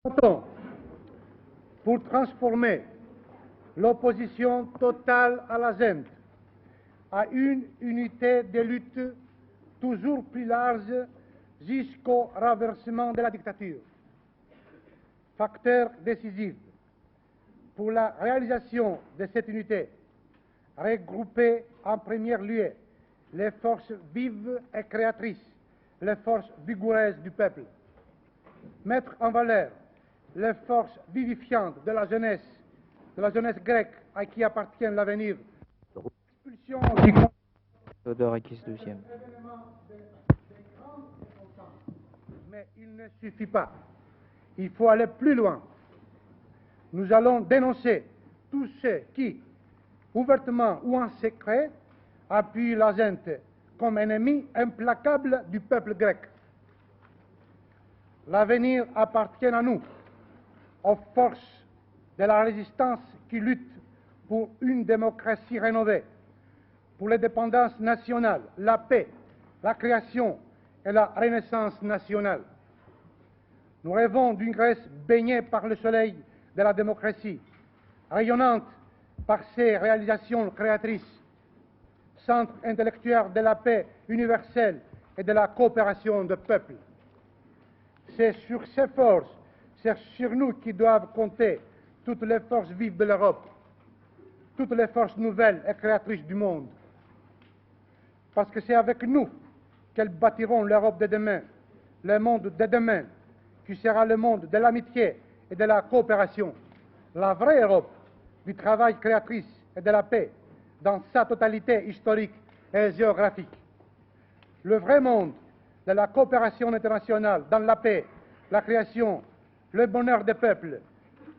Votons pour transformer l'opposition totale à la ZENT à une unité de lutte toujours plus large jusqu'au renversement de la dictature. Facteur décisif pour la réalisation de cette unité, regrouper en premier lieu les forces vives et créatrices, les forces vigoureuses du peuple, mettre en valeur les forces vivifiantes de la jeunesse grecque à qui appartient l'avenir. Expulsion qui Théodorakis II. Mais il ne suffit pas. Il faut aller plus loin. Nous allons dénoncer tous ceux qui, ouvertement ou en secret, appuient la ZENT comme ennemi implacable du peuple grec. L'avenir appartient à nous, aux forces de la résistance qui luttent pour une démocratie rénovée, pour l'indépendance nationale, la paix, la création et la renaissance nationale. Nous rêvons d'une Grèce baignée par le soleil de la démocratie, rayonnante par ses réalisations créatrices, centre intellectuel de la paix universelle et de la coopération des peuples. C'est sur ces forces, c'est sur nous qui doivent compter toutes les forces vives de l'Europe, toutes les forces nouvelles et créatrices du monde. Parce que c'est avec nous qu'elles bâtiront l'Europe de demain, le monde de demain, qui sera le monde de l'amitié et de la coopération, la vraie Europe du travail créatrice et de la paix dans sa totalité historique et géographique. Le vrai monde de la coopération internationale dans la paix, la création, le bonheur des peuples,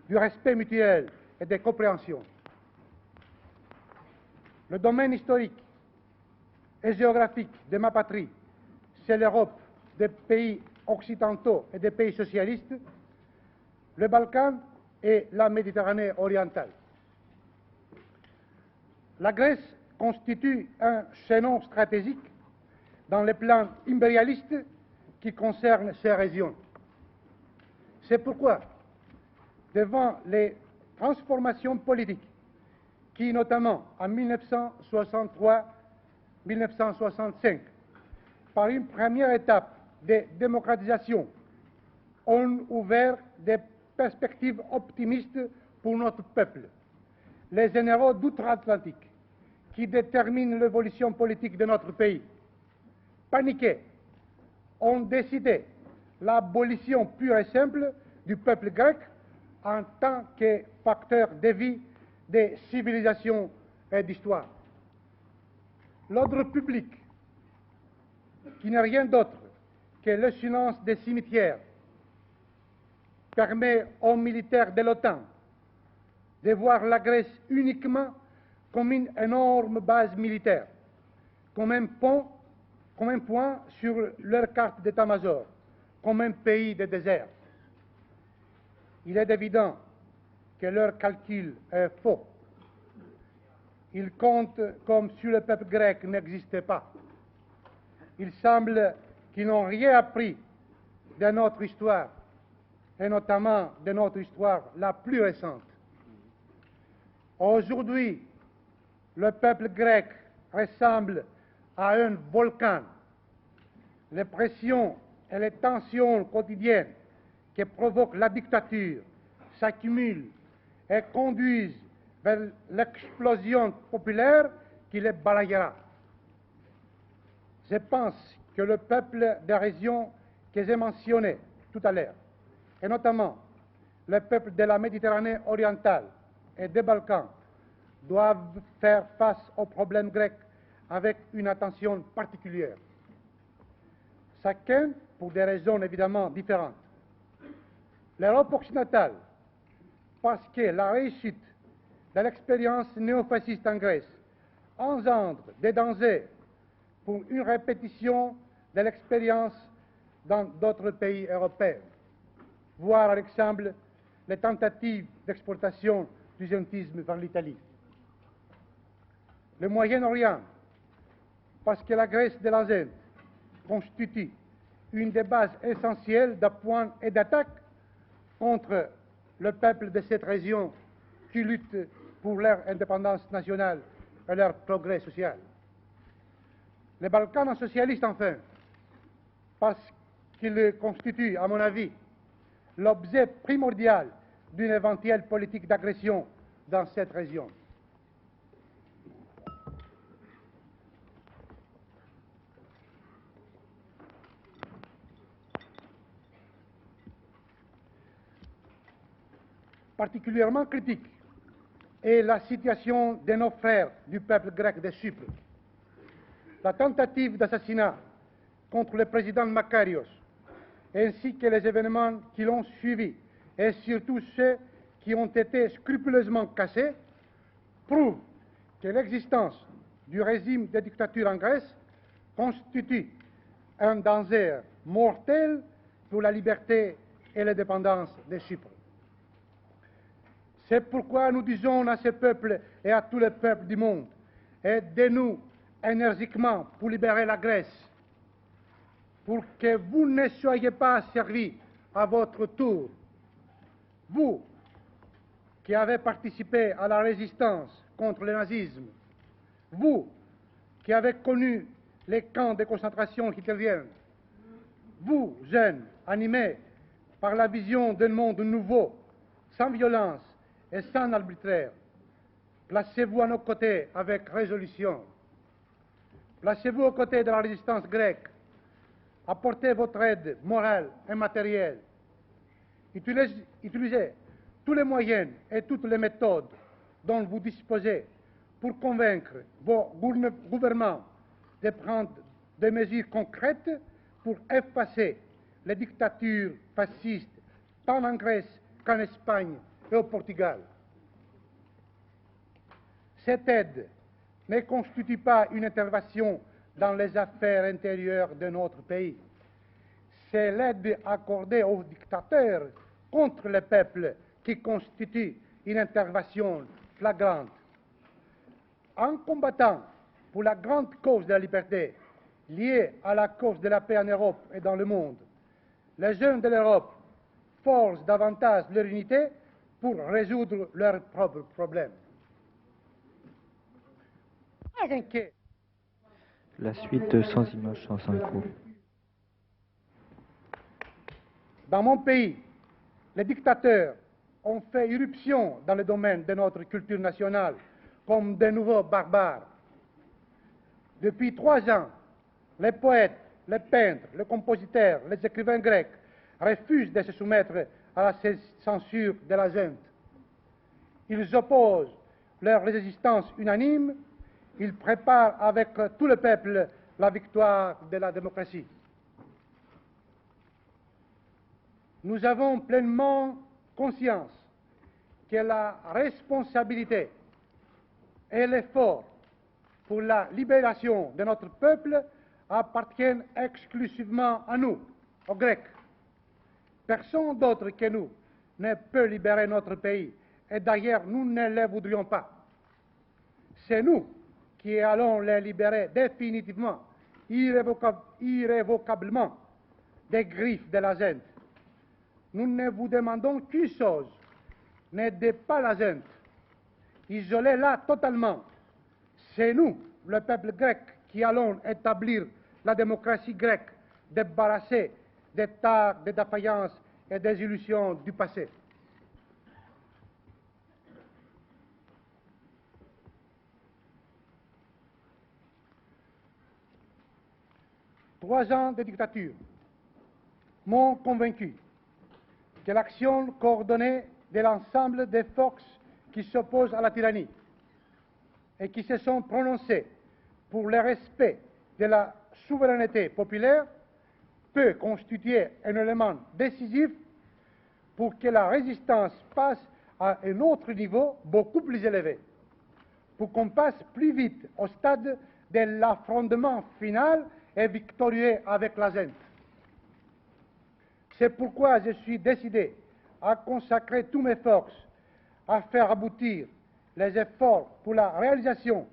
du respect mutuel et des compréhensions. Le domaine historique et géographique de ma patrie, c'est l'Europe des pays occidentaux et des pays socialistes, le Balkan et la Méditerranée orientale. La Grèce constitue un chaînon stratégique dans les plans impérialistes qui concernent ces régions. C'est pourquoi, devant les transformations politiques qui, notamment en 1963-1965, par une première étape de démocratisation, ont ouvert des perspectives optimistes pour notre peuple. Les généraux d'outre-Atlantique, qui déterminent l'évolution politique de notre pays, paniqués, ont décidé l'abolition pure et simple du peuple grec en tant que facteur de vie des civilisations et d'histoire. L'ordre public, qui n'est rien d'autre que le silence des cimetières, permet aux militaires de l'OTAN de voir la Grèce uniquement comme une énorme base militaire, comme un point sur leur carte d'état-major, comme un pays de désert. Il est évident que leur calcul est faux. Ils comptent comme si le peuple grec n'existait pas. Il semble qu'ils n'ont rien appris de notre histoire, et notamment de notre histoire la plus récente. Aujourd'hui, le peuple grec ressemble à un volcan. Les pressions et les tensions quotidiennes que provoque la dictature s'accumulent et conduisent vers l'explosion populaire qui les balayera. Je pense que le peuple des régions que j'ai mentionnées tout à l'heure, et notamment le peuple de la Méditerranée orientale et des Balkans, doivent faire face aux problèmes grecs avec une attention particulière. Chacun pour des raisons évidemment différentes. L'Europe occidentale, parce que la réussite de l'expérience néofasciste en Grèce engendre des dangers pour une répétition de l'expérience dans d'autres pays européens, voire par exemple les tentatives d'exportation du zionisme vers l'Italie. Le Moyen-Orient, parce que la Grèce de la ZENT constitue une des bases essentielles d'appoint et d'attaque contre le peuple de cette région qui lutte pour leur indépendance nationale et leur progrès social. Les Balkans socialistes, enfin, parce qu'ils constituent, à mon avis, l'objet primordial d'une éventuelle politique d'agression dans cette région. Particulièrement critique est la situation de nos frères du peuple grec de Chypre. La tentative d'assassinat contre le président Makarios, ainsi que les événements qui l'ont suivi, et surtout ceux qui ont été scrupuleusement cachés, prouvent que l'existence du régime de dictature en Grèce constitue un danger mortel pour la liberté et l'indépendance de Chypre. C'est pourquoi nous disons à ce peuple et à tous les peuples du monde, aidez-nous énergiquement pour libérer la Grèce, pour que vous ne soyez pas servis à votre tour. Vous qui avez participé à la résistance contre le nazisme, vous qui avez connu les camps de concentration hitlériens, vous, jeunes, animés par la vision d'un monde nouveau, sans violence et sans arbitraire, placez-vous à nos côtés avec résolution. Placez-vous aux côtés de la résistance grecque. Apportez votre aide morale et matérielle. Utilisez tous les moyens et toutes les méthodes dont vous disposez pour convaincre vos gouvernements de prendre des mesures concrètes pour effacer les dictatures fascistes tant en Grèce qu'en Espagne et au Portugal. Cette aide ne constitue pas une intervention dans les affaires intérieures de notre pays. C'est l'aide accordée aux dictateurs contre le peuple qui constitue une intervention flagrante. En combattant pour la grande cause de la liberté, liée à la cause de la paix en Europe et dans le monde, les jeunes de l'Europe forcent davantage leur unité pour résoudre leurs propres problèmes. La suite sans images, sans coups. Dans mon pays, les dictateurs ont fait irruption dans le domaine de notre culture nationale comme de nouveaux barbares. Depuis 3 ans, les poètes, les peintres, les compositeurs, les écrivains grecs refusent de se soumettre à la censure de la junte. Ils opposent leur résistance unanime. Ils préparent avec tout le peuple la victoire de la démocratie. Nous avons pleinement conscience que la responsabilité et l'effort pour la libération de notre peuple appartiennent exclusivement à nous, aux Grecs. Personne d'autre que nous ne peut libérer notre pays, et d'ailleurs nous ne le voudrions pas. C'est nous qui allons les libérer définitivement, irrévocablement, des griffes de la junte. Nous ne vous demandons qu'une chose, n'aidez pas la junte, isolez-la totalement. C'est nous, le peuple grec, qui allons établir la démocratie grecque, débarrassée des tares, des défaillances et des illusions du passé. Trois ans de dictature m'ont convaincu que l'action coordonnée de l'ensemble des forces qui s'opposent à la tyrannie et qui se sont prononcées pour le respect de la souveraineté populaire peut constituer un élément décisif pour que la résistance passe à un autre niveau beaucoup plus élevé, pour qu'on passe plus vite au stade de l'affrontement final et victorieux avec la junte. C'est pourquoi je suis décidé à consacrer toutes mes forces à faire aboutir les efforts pour la réalisation